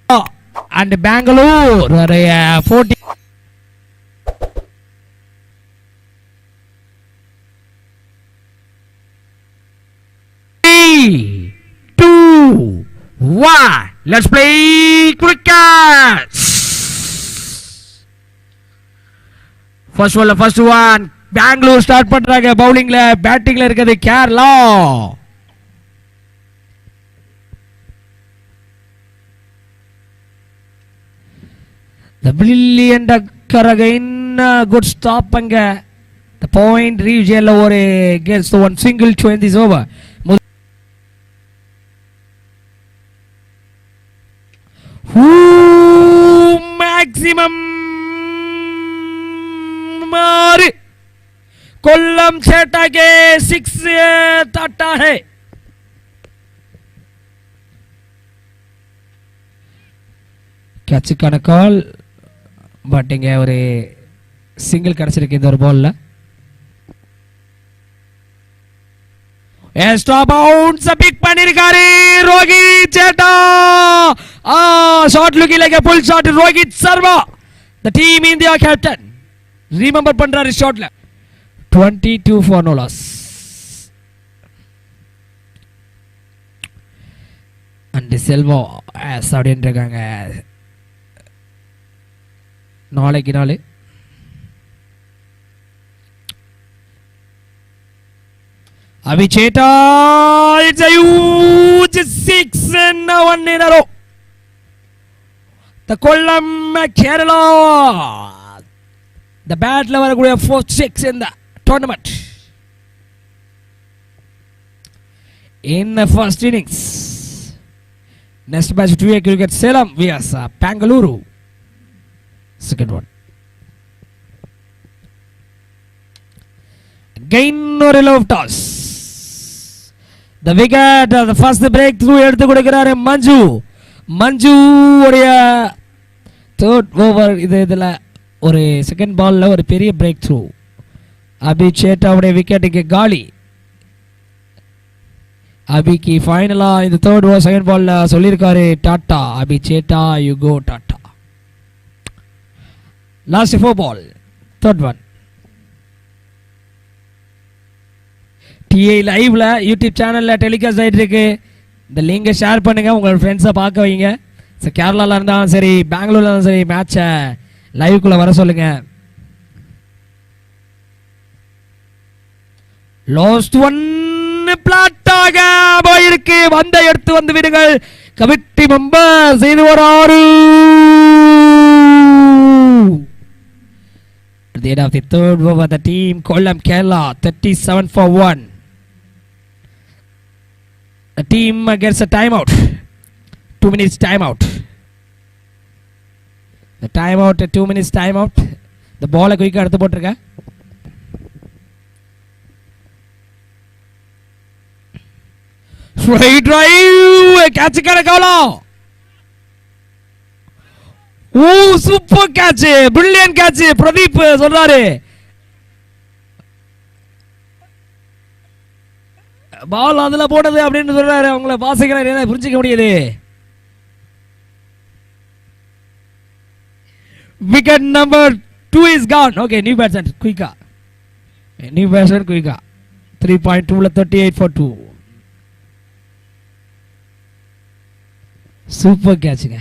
and Bangalore 40. Two, one. Let's play cricket. First one. Bangalore start பண்றாங்க பவுலிங்ல பேட்டிங்ல இருக்குது Kerala. The brilliant again good stop அங்க. The point reach yellow over against the one single to end this over. Maximum मारे कोल्लम छेटा के 6 तटा है. Catch का call but இங்க ஒரு single கிடைச்சிருக்கு இந்த ஒரு பால்ல. எக்ஸ்ட்ரா பவுன்ஸ் பிக் பண்ணிருக்காரு ரோஹித் சேட்டா. Shot looking like a pull shot Rohit Sharma the team India captain remember பண்றாரு ஷாட்ல. 22 for no loss. and Selva அப்படினு இருக்காங்க. நாளைக்கு நாளு Abhicheta, it's a huge 6 and 1 in a row. The Kollam Kerala, the bat level could have 4-6 in the tournament. In the first innings, next match 2 cricket Salem vs Bangalore. Second one. Again no love toss. The wicket, the first breakthrough எடுத்து கொடுக்கிறாரு மஞ்சு உடைய third over. இதுல ஒரு second பால்ல ஒரு பெரிய break through. அபிச்சேட்டாவுடைய விக்கெட்டுக்கு காலி. அபிக்கு ஃபைனலா இந்த தேர்ட் ஓவர் செகண்ட் பால்ல சொல்லியிருக்காரு டாட்டா. அபிச்சேட்டா யூ கோ டாட்டா. Last 4 ball, third one. TA லைவ்ல யூடியூப் சேனல்ல டெலிகாஸ்ட் ஆயிட்டு இருக்கு. இந்த லிங்கை ஷேர் பண்ணுங்க, உங்களோட ஃப்ரெண்ட்ஸை பார்க்க வைங்க. கேரளால இருந்தாலும் சரி பெங்களூர்ல இருந்தாலும் சரி மேட்சை லைவ்க்குள்ள வர சொல்லுங்க. லாஸ்ட் ஒன் பிளாட்டாக போயிருக்கு. வந்த எடுத்து வந்து விடுங்கள் கமிட்டி மெம்பர்ஸ். இது ஒரு 6. At the end of the third over, the team Kollam Kerala 37 for 1. The team gets a timeout. 2 minutes timeout. The timeout, 2 minutes timeout. The ball quick எடுத்து போட்டுருக்க. Straight drive, catch கலக்கோலா. Oh super catch, brilliant catch. Pradeep சொல்றாரு ball அதுல போட்டது அப்படின்னு சொல்றாரு. அவங்கள வாசிக்கிறாரு, புரிஞ்சுக்க முடியுது. Wicket number 2 is gone. Okay, new batsman குயிக்கா. 3.2ல 38 for 2. சூப்பர் கேட்சுங்க.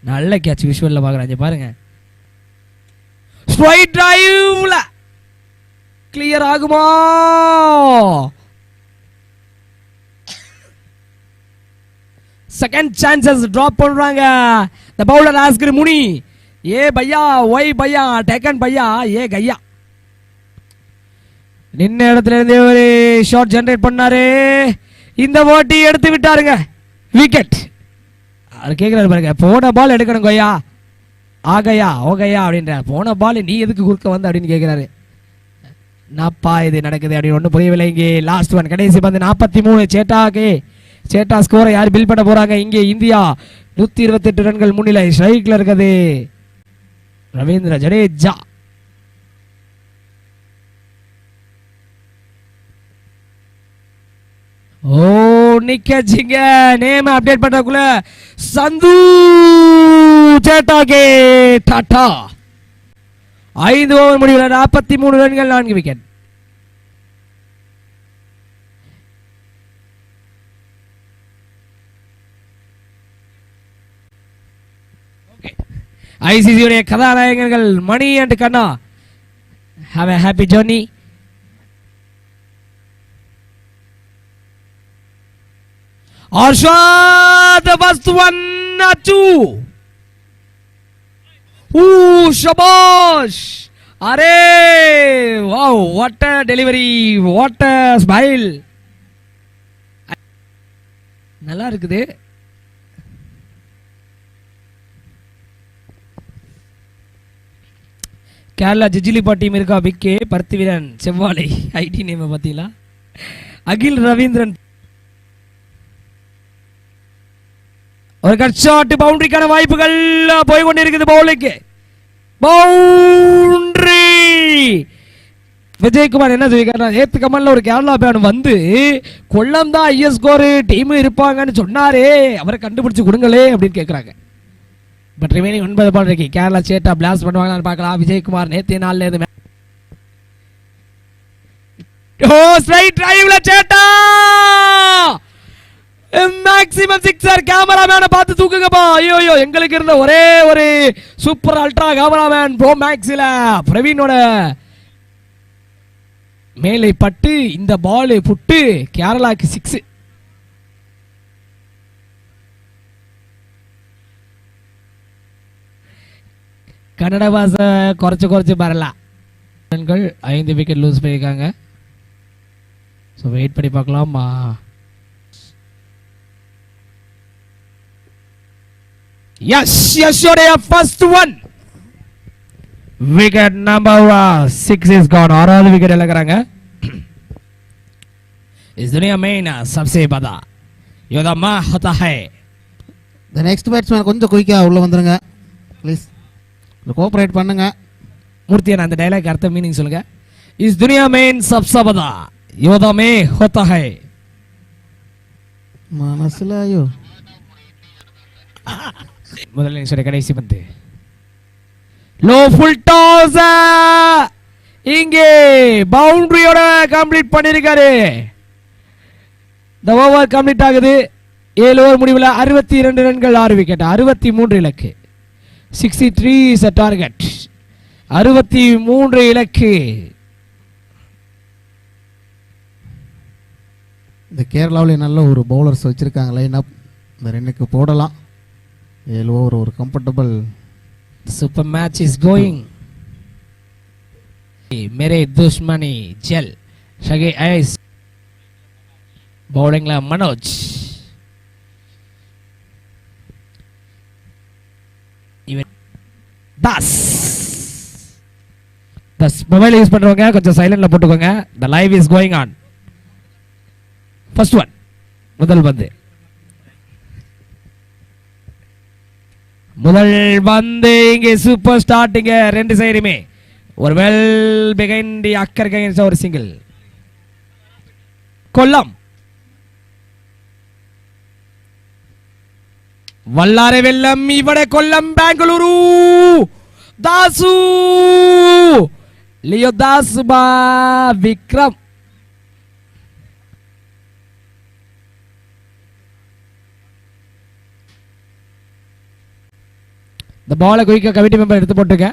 நல்ல கேட்ச். விஷுவல்ல பாக்குறாங்க பாருங்க. ஸ்ட்ரைட் டிரைவ்ல கிளியர் ஆகுமா? செகண்ட் சான்சஸ் டிராப் பண்றாங்க. the bowler asked முனி, ஏ பையா ஒய் பையா டேக்கன் பையா ஏ கையா. நின்ன இடத்துல இருந்து ஒரு ஷாட் ஜெனரேட் பண்ணாரு. இந்த வாட்டி எடுத்து விட்டாருங்க விக்கெட். அது கேட்குறாரு பாருங்க, போன பால் எடுக்கணும் கொய்யா ஆகையா ஓகையா அப்படின்ற. போன பால் நீ எதுக்கு குறுக்க வந்து அப்படின்னு கேட்குறாரு. நாப்பா இது நடக்குது அப்படின்னு ஒன்றும் புரியவில்லை. இங்கே லாஸ்ட் ஒன் கடைசி பந்து 43. சேட்டா ஸ்கோரை யார் பில் பண்ண போறாங்க? இங்கே இந்தியா 128 ரன்கள் முன்னிலை. ஸ்ட்ரைக்ல இருக்குது ரவீந்திர ஜடேஜா. ஓ நிக்கச்சிங்க நேம் அப்டேட் பண்றதுக்குள்ள சந்து சேட்டாகே டாடா 5 ஓவர் முடிவில் 43 ரன்கள் 4 விக்கெட். ஐசிசியுடைய கதாநாயகர்கள் Mani and Kanna have a happy journey. Arshad the first one or two. Ooh, shabash. Are wow, what a delivery, what a smile. நல்லா இருக்குது. கேரளா ஜிஜிலிப்பா டீம் இருக்கா. விக்கே பர்த்திவீரன் செவ்வாழை ஐடி நேம் பார்த்தீங்களா. அகில் ரவீந்திரன் ஒரு கட் ஷாட் பவுண்டரிக்கான வாய்ப்புகள் போய் கொண்டிருக்குது. பவுலுக்கு பவுண்டரி. விஜயகுமார் என்ன சொல்லிருக்காரு, நேத்து கமல்ல ஒரு கேரளா பேன் வந்து கொல்லம் தான் ஐஎஸ் ஸ்கோர் டீம் இருப்பாங்கன்னு சொன்னாரே, அவரை கண்டுபிடிச்சு கொடுங்களே அப்படின்னு கேட்குறாங்க. பட் ரிமைனிங் 9 பால் இருக்கு. கேரளா சேட்டா பிளாஸ்ட் பண்ணுவாங்கன்னு பார்க்கலாம். விஜயகுமார் நேத்து நாள்ல இருந்து ஸ்ட்ரைட் டிரைவ்ல சேட்டா மேக்ஸிமம் சிக்ஸர். கேமராமேனை பார்த்து தூக்குங்கப்பா. ஐயோ எங்களுக்கு இருந்த ஒரே ஒரு சூப்பர் அல்ட்ரா கேமராமேன் ப்ரோ மேக்ஸ்ல பிரவீனோட மேலே பட்டு இந்த பால் புட்டு கேரளாக்கு 6. கன்னட பாஷை குறைச்சு வரலாம். 5 விக்கெட் லூஸ் பண்ணியிருக்காங்க. ஸோ வெயிட் பண்ணி பார்க்கலாம். Yes, first one. Wicket number 6 is gone. और विकेट लगाएंगे. इस दुनिया में ना सबसे बड़ा योद्धा होता है. The next batsman கொஞ்சம் குயிக்கா உள்ள வந்துருங்க ப்ளீஸ். கோஆபரேட் பண்ணுங்க. மூர்த்தி அந்த டயலாக் அர்த்தம் மீனிங் சொல்லுங்க. इस दुनिया में सबसे बड़ा योद्धा में होता है. மனசுலாயோ முதல் இன்னிங்ஸோட கடைசி பந்து. லோ ஃபுல் டாஸ் இங்கே பவுண்டரியோட கம்ப்ளீட் பண்ணிருக்காரு. இந்த ஓவர் கம்ப்ளீட் ஆகுது. 7 ஓவர் முடிவில் 62 ரன்கள் 6 விக்கெட் 63 இலக்கு. 63 இஸ் a டார்கெட். 63 இலக்கு. இந்த கேரளாவில் நல்ல ஒரு பவுலர்ஸ் வச்சிருக்காங்க லைன் அப். இந்த ரெண்டுக்கு போடலாம். 7 ஓவர் ஒரு comfortable super match is going. मेरे दुश्मनी जल शगे ऐस बॉलिंगला मनोज बस मोबाइल यूज பண்றவங்க கொஞ்சம் சைலன்ட்ல போட்டுக்கோங்க. the live is going on. first one முதல் பந்து. முதல் பந்து இங்கே சூப்பர் ஸ்டார்டிங். ரெண்டு சைடுமே ஒரு வெல் பிகைண்ட் அக்கர் கைன்ஸ் ஒரு சிங்கிள். கொல்லம் വല്ലാരെ വെല്ലം. ഇവിടെ കൊല്ലം ബാംഗ്ലൂരു. ദാസു ലിയോ ദാസ് വിക്രം. இந்த பாலை குயிக்கா கமிட்டி மெம்பர் எடுத்து போட்டுங்க.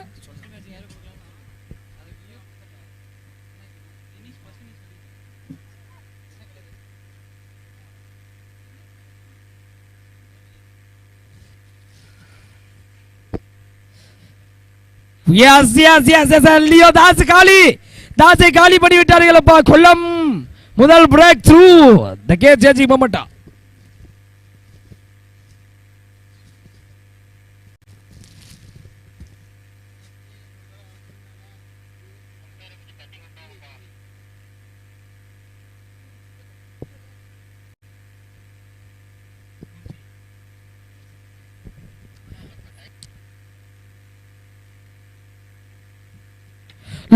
Yes. லியோ தாஸ் காலி பண்ணி விட்டார்களப்பா. கொல்லம் முதல் breakthrough the game changing moment.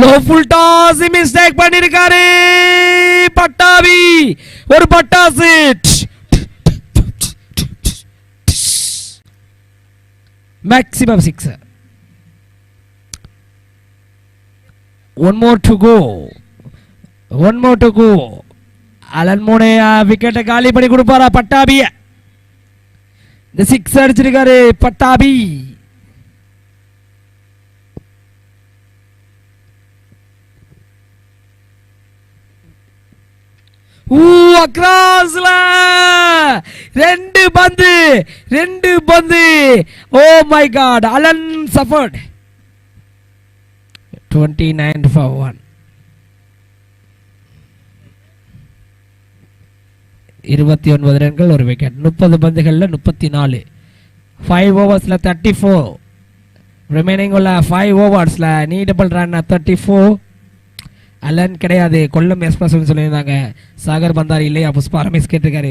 Low full toss mistake பண்ணிருக்காரு. பட்டாவி ஒரு பட்டாசு maximum 6. One more to go. Alan மோனே விக்கெட்டை காலி பண்ணி கொடுப்பாரா பட்டாபிய? இந்த 6 அடிச்சிருக்காரு பட்டாபி. அக்ராஸ்ல 2 பந்து. ஓ மை காட், அலன் சஃபர்ட். 29 for 1. 29 ரன்கள், ஒரு விக்கெட். 30 பந்துகள்ல 34. 5 ஓவர்ஸ்ல 34. ரிமைனிங் உள்ள 5 ஓவர்ஸ்ல நீடபிள் ரன் 34. அலன் கிடையாது, கொல்லம் எக்ஸ்பிரஸ் சொல்லியிருந்தாங்க. சாகர் பந்தாரி இல்லையா? புஷ்பா ரமேஷ் கேட்டிருக்காரு.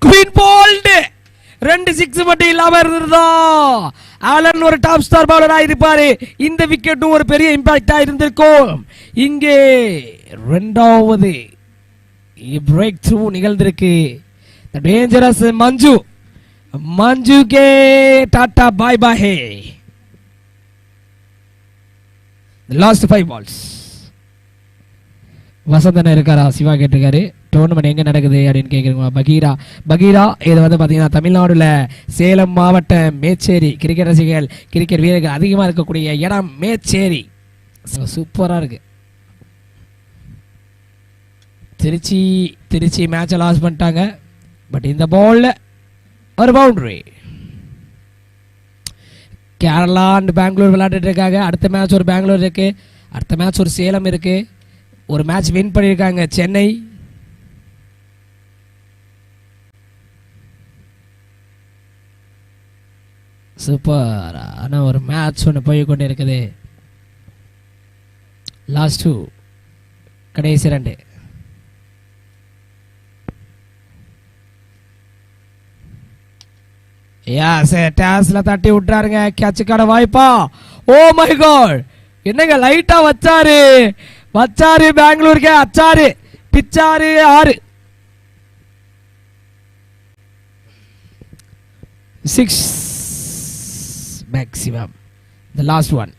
குயின் போல்டு 2 6 மட்டும் இல்லாம இருந்திருந்தா அலன் ஒரு டாப் ஸ்டார் பவுலரா இருப்பாரு. இந்த விக்கெட்டும் ஒரு பெரிய இம்பாக்டா இருந்திருக்கும். இங்கே 2வது பிரேக் த்ரூ நிகழ்ந்திருக்கு. டேஞ்சரஸ் மஞ்சுக்கே டாடா bye bye. Last 5 balls. Vasanthan இருக்காரா? சிவா கேட்டிருக்காரு. டோர்னமெண்ட் எங்க நடக்குது அப்படின்னு கேட்குறீங்க. பகீரா இது வந்து பார்த்தீங்கன்னா தமிழ்நாடுல சேலம் மாவட்டம் மேச்சேரி. கிரிக்கெட் ரசிகர்கள், கிரிக்கெட் வீரர்கள் அதிகமாக இருக்கக்கூடிய இடம் மேச்சேரி. சூப்பராக இருக்கு. திருச்சி மேட்சை லாஸ் பண்ணிட்டாங்க. பட் இந்த பால்ல ஒரு பவுண்டரி. கேரளா அண்ட் பெங்களூர் விளையாண்டுட்டு இருக்காங்க. அடுத்த மேட்ச் ஒரு பெங்களூர் இருக்கு, அடுத்த மேட்ச் ஒரு சேலம் இருக்கு. ஒரு மேட்ச் வின் பண்ணியிருக்காங்க சென்னை. சூப்பர். ஆனால் ஒரு மேட்ச் ஒன்று போய் கொண்டு இருக்குது. லாஸ்ட் 2, கடைசி 2. டாஸ்ல தட்டி விட்டுறாருங்க. கேட்சுக்கான வாய்ப்பா? ஓ மை காட், என்னங்க லைட்டா வச்சாரு பெங்களூருக்கு. அச்சாரு பிச்சாரு 6. 6 மேக்ஸிமம். The last 1.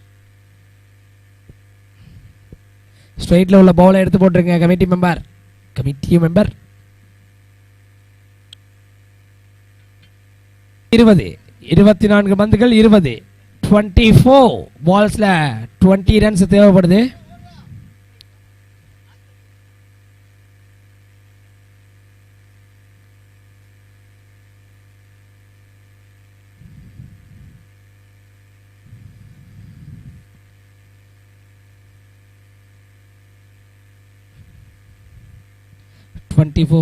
ஸ்ட்ரைட்ல உள்ள பவுலை எடுத்து போட்டுருங்க கமிட்டி மெம்பர். 24 பந்துகள் 20. 24 பால்ஸ்ல 20 ரன்ஸ் தேவைப்படுது.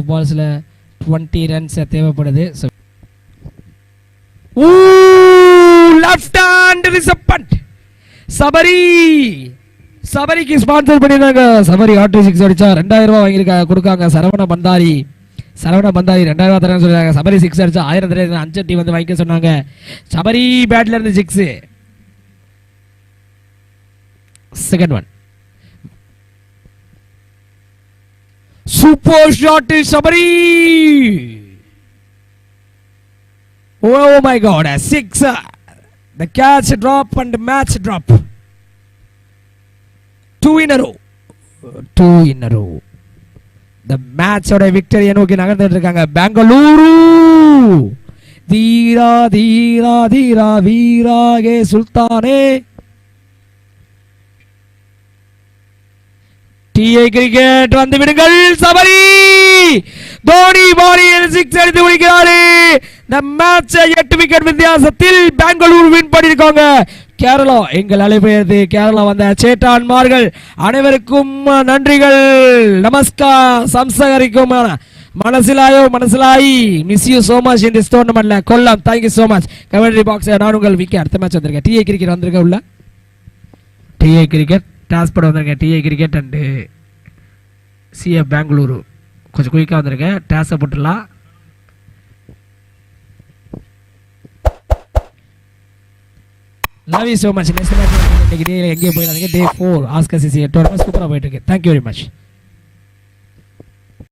பால்ஸ்ல 20 ரன்ஸ் தேவைப்படுது. லெஃப்ட் ஹேண்ட் ரிசப்ட் சபரிக்கு ஸ்பான்சர் பண்ணிருந்தாங்க. சபரி ஆட்டோ 6 அடிச்சா 2000 ரூபாய் வாங்கியிருக்காங்க, கொடுக்காங்க. சரவண பந்தாரி 2000 ரூபாய் தரேன்னு சொல்லிருக்காங்க. சபரி 6 அடிச்சா 1000 5 வந்து வாங்கிக்க சொன்னாங்க. சபரி பேட்ல இருந்து 6. Second 1 super shot Sabari. Oh my God, 6. The catch drop and the match drop. 2 in a row. The match oda victory நோக்கி நகர்ந்துட்டு இருக்காங்க பெங்களூரு. தீரா வீராகே சுல்தானே. டிஏ கிரிக்கெட் வந்து விடுங்கள். சபரி தோனி பாலியில் 6 அடித்து முடிக்கிறாரு. இந்த மேட்சை 8 விக்கெட் வித்தியாசத்தில் பெங்களூர் வின் பண்ணிருக்காங்க. கேரளா எங்கள் அழைப்பது கேரளா வந்த சேட்டான்மார்கள் அனைவருக்கும் நன்றிகள். நமஸ்கார். சம்சகரிக்கும் மனசிலாயி miss you so much in this டோர்னமெண்ட்ல. Kollam thank you so much. Commentary box நான் உங்கள் விக்கெட். அடுத்த மேட்ச் வந்திருக்கேன். டிஏ கிரிக்கெட் வந்திருக்க உள்ள டிஏ கிரிக்கெட் டாஸ் போட வந்திருக்கேன். TA cricket and CF Bengaluru கொஞ்சம் குயிக்காக வந்திருக்கேன். டாஸை போட்டுடலாம். Love you so much. Next match இன்னைக்கு டே எங்கேயும் போயிடாதீங்க. Day 4 ஆஸ்கர் சிசி டோர்னமெண்ட் சூப்பராக போயிட்டு இருக்கு. Thank you very much.